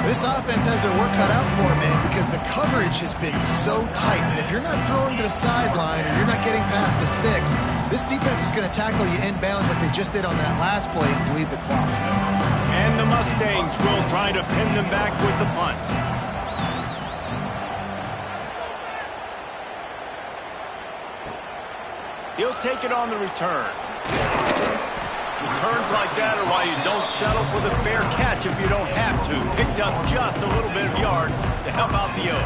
This offense has their work cut out for him, man, because the coverage has been so tight. And if you're not throwing to the sideline or you're not getting past the sticks, this defense is going to tackle you inbounds like they just did on that last play and bleed the clock. And the Mustangs will try to pin them back with the punt. He'll take it on the return. Returns like that are why you don't settle for the fair catch if you don't have to. Picks up just a little bit of yards to help out the O.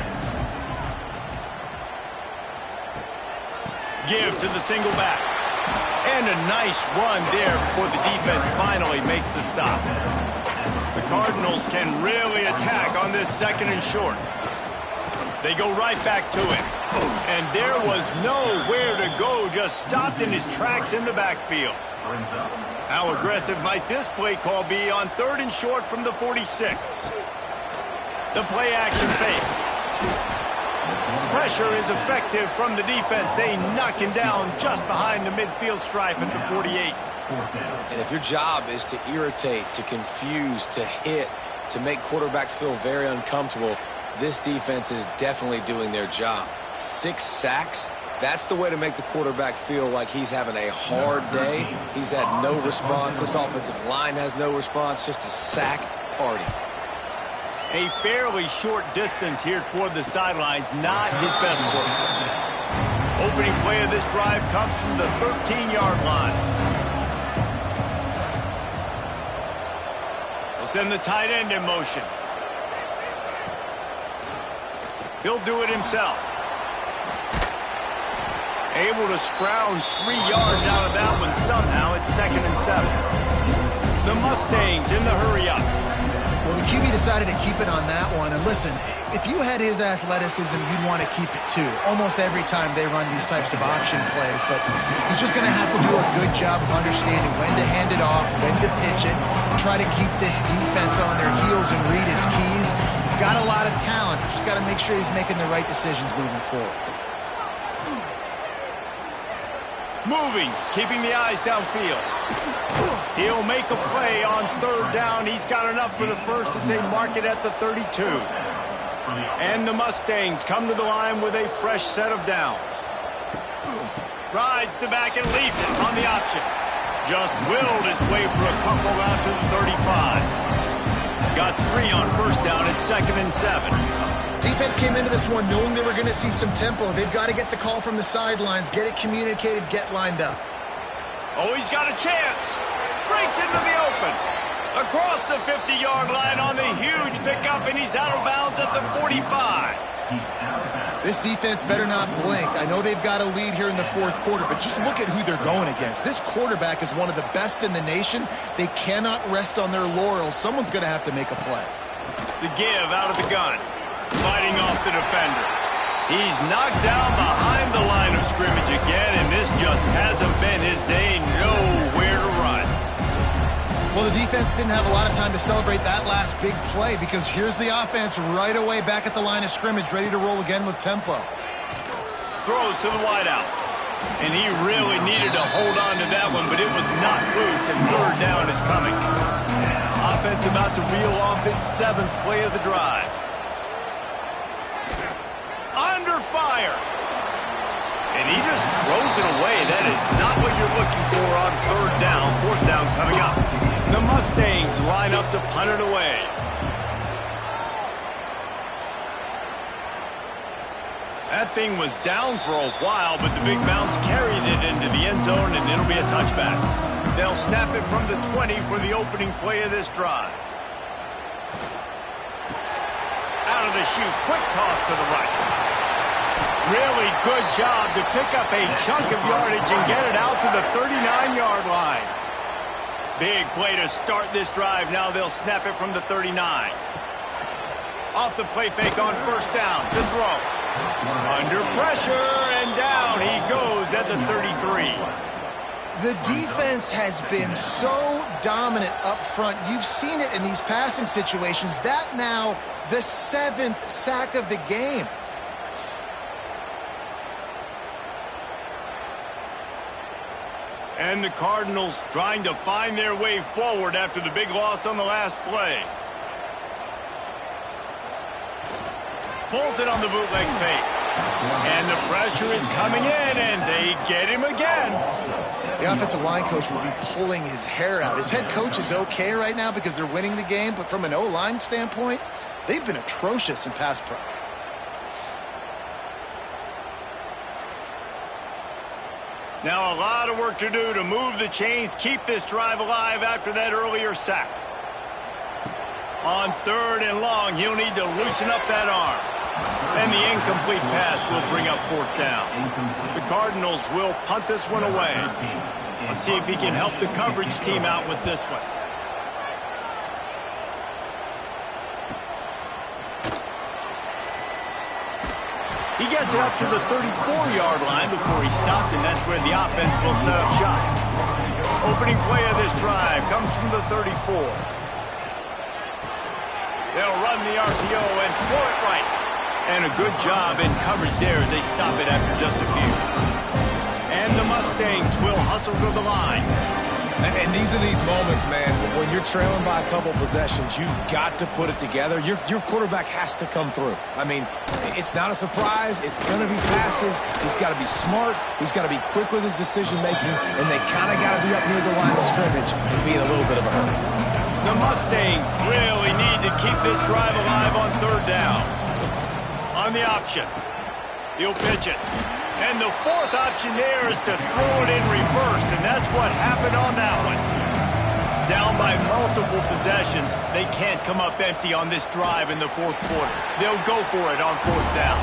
Give to the single back. And a nice run there before the defense finally makes the stop. The Cardinals can really attack on this 2nd and short. They go right back to him. And there was nowhere to go, just stopped in his tracks in the backfield. How aggressive might this play call be on 3rd and short from the 46? The play action fake. Pressure is effective from the defense. They knock him down just behind the midfield stripe at the 48. And if your job is to irritate, to confuse, to hit, to make quarterbacks feel very uncomfortable, this defense is definitely doing their job. 6 sacks, that's the way to make the quarterback feel like he's having a hard day. He's had no response. This offensive line has no response, just a sack party. A fairly short distance here toward the sidelines, not his best work. Opening play of this drive comes from the 13-yard line. They'll send the tight end in motion. He'll do it himself. Able to scrounge 3 yards out of that one somehow. It's 2nd and 7. The Mustangs in the hurry-up. Well, the QB decided to keep it on that one. And listen, if you had his athleticism, you'd want to keep it too. Almost every time they run these types of option plays. But he's just going to have to do a good job of understanding when to hand it off, when to pitch it, try to keep this defense on their heels and read his keys. He's got a lot of talent. Just got to make sure he's making the right decisions moving forward. Moving, keeping the eyes downfield. He'll make a play on 3rd down. He's got enough for the first as they mark it at the 32. And the Mustangs come to the line with a fresh set of downs. Rides the back and leaves it on the option. Just willed his way for a couple out to the 35. Got 3 on first down at 2nd and 7. Defense came into this one knowing they were going to see some tempo. They've got to get the call from the sidelines, get it communicated, get lined up. Oh, he's got a chance. Breaks into the open. Across the 50-yard line on the huge pickup, and he's out of bounds at the 45. This defense better not blink. I know they've got a lead here in the fourth quarter, but just look at who they're going against. This quarterback is one of the best in the nation. They cannot rest on their laurels. Someone's going to have to make a play. The give out of the gun. Fighting off the defender. He's knocked down behind the line of scrimmage again, and this just hasn't been his day. Nowhere to run. Well, the defense didn't have a lot of time to celebrate that last big play because here's the offense right away back at the line of scrimmage, ready to roll again with tempo. Throws to the wideout. And he really needed to hold on to that one, but it was not loose, and 3rd down is coming. Offense about to reel off its 7th play of the drive. Under fire. And he just throws it away. That is not what you're looking for on 3rd down. 4th down coming up. The Mustangs line up to punt it away. That thing was down for a while, but the big bounce carried it into the end zone, and it'll be a touchback. They'll snap it from the 20 for the opening play of this drive. Out of the chute, quick toss to the right. Really good job to pick up a chunk of yardage and get it out to the 39-yard line. Big play to start this drive. Now they'll snap it from the 39. Off the play fake on first down to throw. Under pressure, and down he goes at the 33. The defense has been so dominant up front. You've seen it in these passing situations. That now the 7th sack of the game. And the Cardinals trying to find their way forward after the big loss on the last play. Pulls it on the bootleg fake. And the pressure is coming in, and they get him again. The offensive line coach will be pulling his hair out. His head coach is okay right now because they're winning the game, but from an O-line standpoint, they've been atrocious in pass pro. Now a lot of work to do to move the chains, keep this drive alive after that earlier sack. On 3rd and long, he'll need to loosen up that arm. And the incomplete pass will bring up 4th down. The Cardinals will punt this one away. Let's see if he can help the coverage team out with this one. He gets it up to the 34-yard line before he stopped, and that's where the offense will set up shop. Opening play of this drive comes from the 34. They'll run the RPO and throw it right. And a good job in coverage there as they stop it after just a few. And the Mustangs will hustle to the line. And these are these moments, man, when you're trailing by a couple possessions, you've got to put it together. Your quarterback has to come through. I mean, it's not a surprise. It's going to be passes. He's got to be smart. He's got to be quick with his decision-making, and they kind of got to be up near the line of scrimmage and be in a little bit of a hurry. The Mustangs really need to keep this drive alive on 3rd down. On the option, he'll pitch it. And the 4th option there is to throw it in reverse, and that's what happened on that one. Down by multiple possessions, they can't come up empty on this drive in the 4th quarter. They'll go for it on 4th down.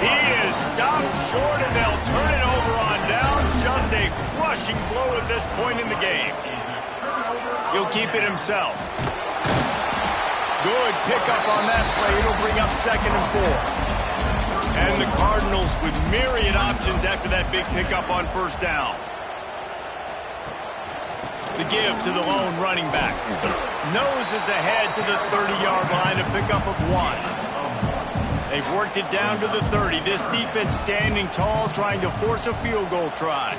He is stopped short, and they'll turn it over on downs. Just a crushing blow at this point in the game. He'll keep it himself. Good pickup on that play. It'll bring up 2nd and 4. And the Cardinals with myriad options after that big pickup on first down. The give to the lone running back. Noses ahead to the 30-yard line, a pickup of 1. They've worked it down to the 30. This defense standing tall, trying to force a field goal try.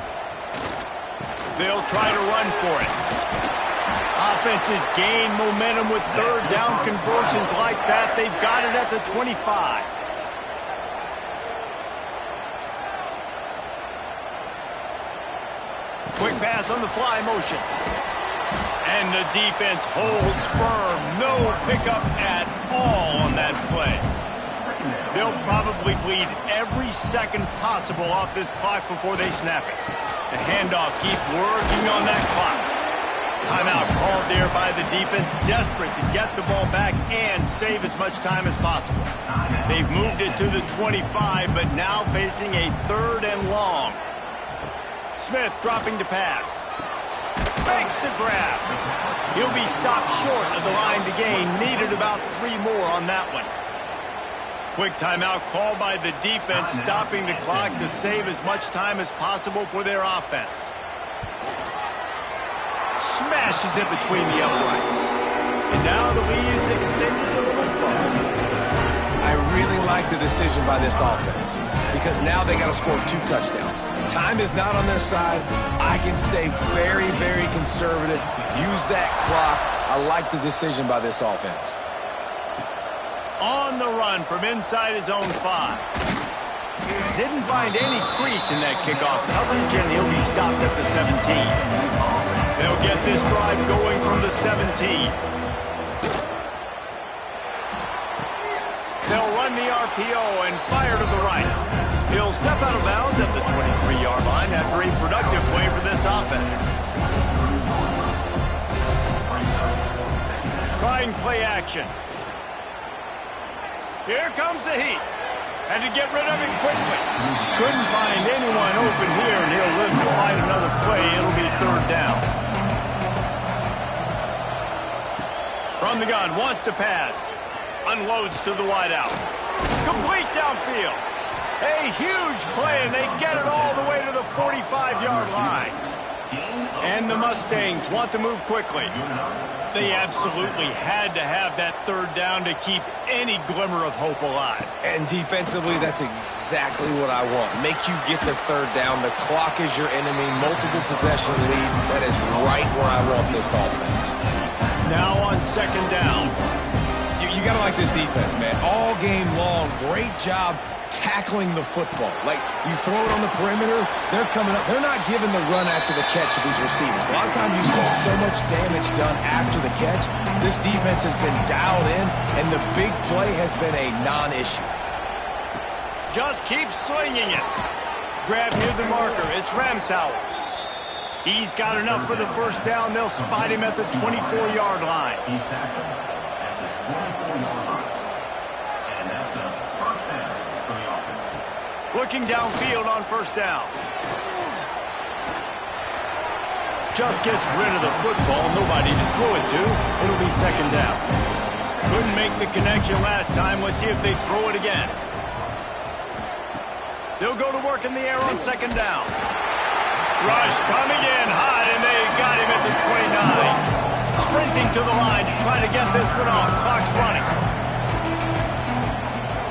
They'll try to run for it. offenses gain momentum with third down conversions like that. They've got it at the 25. Quick pass on the fly motion. And the defense holds firm. No pickup at all on that play. They'll probably bleed every second possible off this clock before they snap it. The handoff, keep working on that clock. Timeout called there by the defense, desperate to get the ball back and save as much time as possible. They've moved it to the 25, but now facing a 3rd and long. Smith dropping to pass. Makes the grab. He'll be stopped short of the line to gain. Needed about 3 more on that one. Quick timeout called by the defense, stopping the clock to save as much time as possible for their offense. Smashes it between the uprights. And now the lead is extended a little further. I really like the decision by this offense because now they got to score 2 touchdowns. Time is not on their side. I can stay very, very conservative. Use that clock. I like the decision by this offense. On the run from inside his own 5. Didn't find any crease in that kickoff coverage, and he'll be stopped at the 17. They'll get this drive going from the 17. They'll run the RPO and fire to the right. He'll step out of bounds at the 23-yard line after a productive play for this offense. Trying play action. Here comes the heat. Had to get rid of it quickly. Couldn't find anyone open here, and he'll live to fight another play. It'll be 3rd down. From the gun, wants to pass. Unloads to the wideout. Complete downfield. A huge play, and they get it all the way to the 45-yard line. And the Mustangs want to move quickly. They absolutely had to have that 3rd down to keep any glimmer of hope alive. And defensively, that's exactly what I want. Make you get the 3rd down. The clock is your enemy. Multiple possession lead. That is right where I want this offense. Now on 2nd down. You got to like this defense, man. All game long, great job tackling the football. Like, you throw it on the perimeter, they're coming up. They're not giving the run after the catch to these receivers. A lot of times you see so much damage done after the catch. This defense has been dialed in, and the big play has been a non-issue. Just keep swinging it. Grab near the marker. It's Ramsauer. He's got enough for the 1st down. They'll spot him at the 24-yard line. He's tackled at the 24-yard line. And that's a 1st down for the offense. Looking downfield on 1st down. Just gets rid of the football. Nobody to throw it to. It'll be 2nd down. Couldn't make the connection last time. Let's see if they throw it again. They'll go to work in the air on 2nd down. Rush coming in hot, and they got him at the 29. Sprinting to the line to try to get this one off. Clock's running.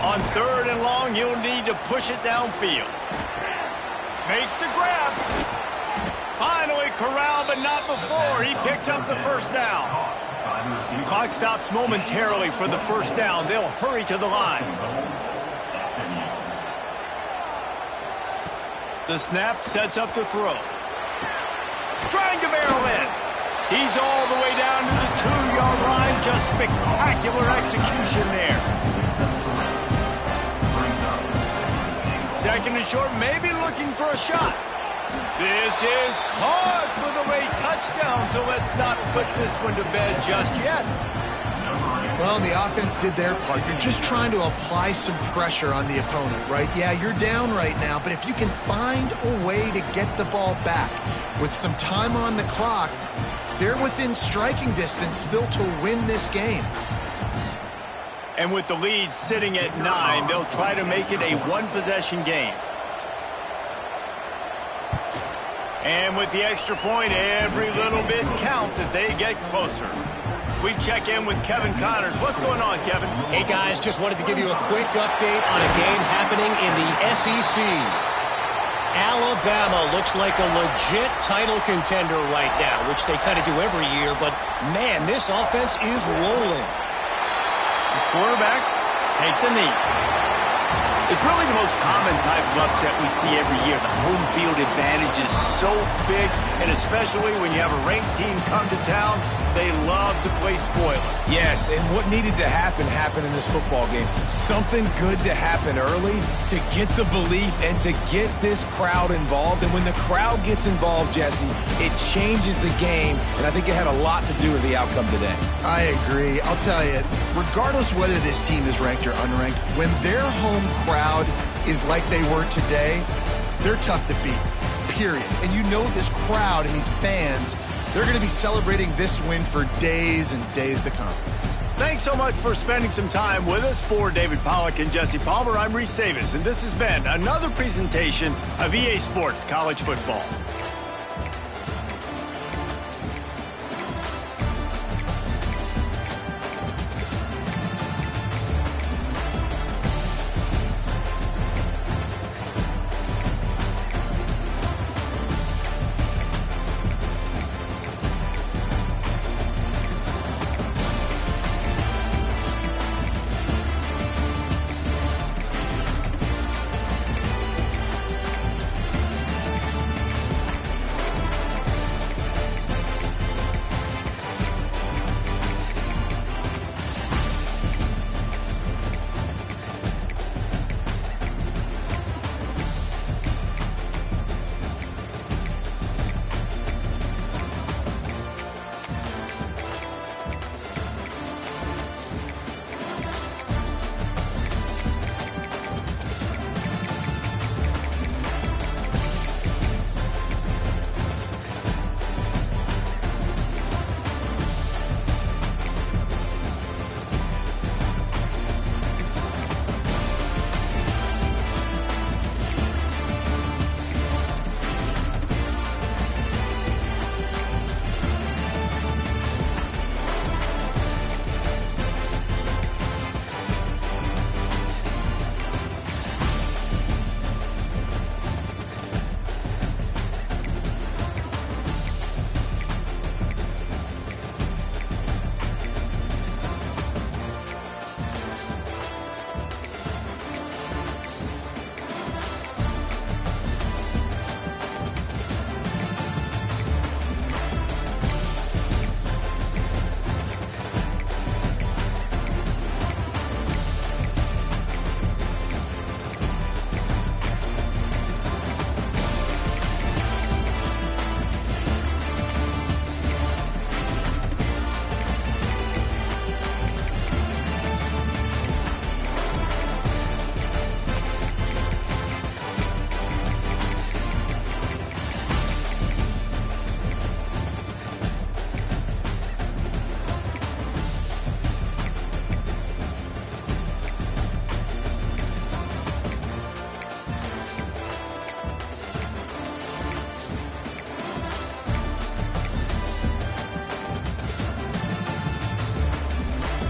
On 3rd and long, he'll need to push it downfield. Makes the grab. Finally corralled, but not before. He picked up the 1st down. Clock stops momentarily for the 1st down. They'll hurry to the line. The snap sets up to throw. Trying to barrel in. He's all the way down to the 2-yard line. Just spectacular execution there. 2nd and short, maybe looking for a shot. This is caught for the late touchdown, so let's not put this one to bed just yet. Well, the offense did their part. You're just trying to apply some pressure on the opponent, right? Yeah, you're down right now, but if you can find a way to get the ball back with some time on the clock, they're within striking distance still to win this game. And with the lead sitting at 9, they'll try to make it a 1-possession game. And with the extra point, every little bit counts as they get closer. We check in with Kevin Connors. What's going on, Kevin? Hey, guys, just wanted to give you a quick update on a game happening in the SEC. Alabama looks like a legit title contender right now, which they kind of do every year, but man, this offense is rolling. The quarterback takes a knee. It's really the most common type of upset we see every year. The home field advantage is so big, and especially when you have a ranked team come to town, they love to play spoiler. Yes, and what needed to happen happened in this football game. Something good to happen early to get the belief and to get this crowd involved. And when the crowd gets involved, Jesse, it changes the game, and I think it had a lot to do with the outcome today. I agree. I'll tell you, regardless whether this team is ranked or unranked, when their home crowd is like they were today, they're tough to beat, period. And you know this crowd and these fans, they're going to be celebrating this win for days and days to come. Thanks so much for spending some time with us. For David Pollack and Jesse Palmer, I'm Reese Davis, and this has been another presentation of EA Sports College Football.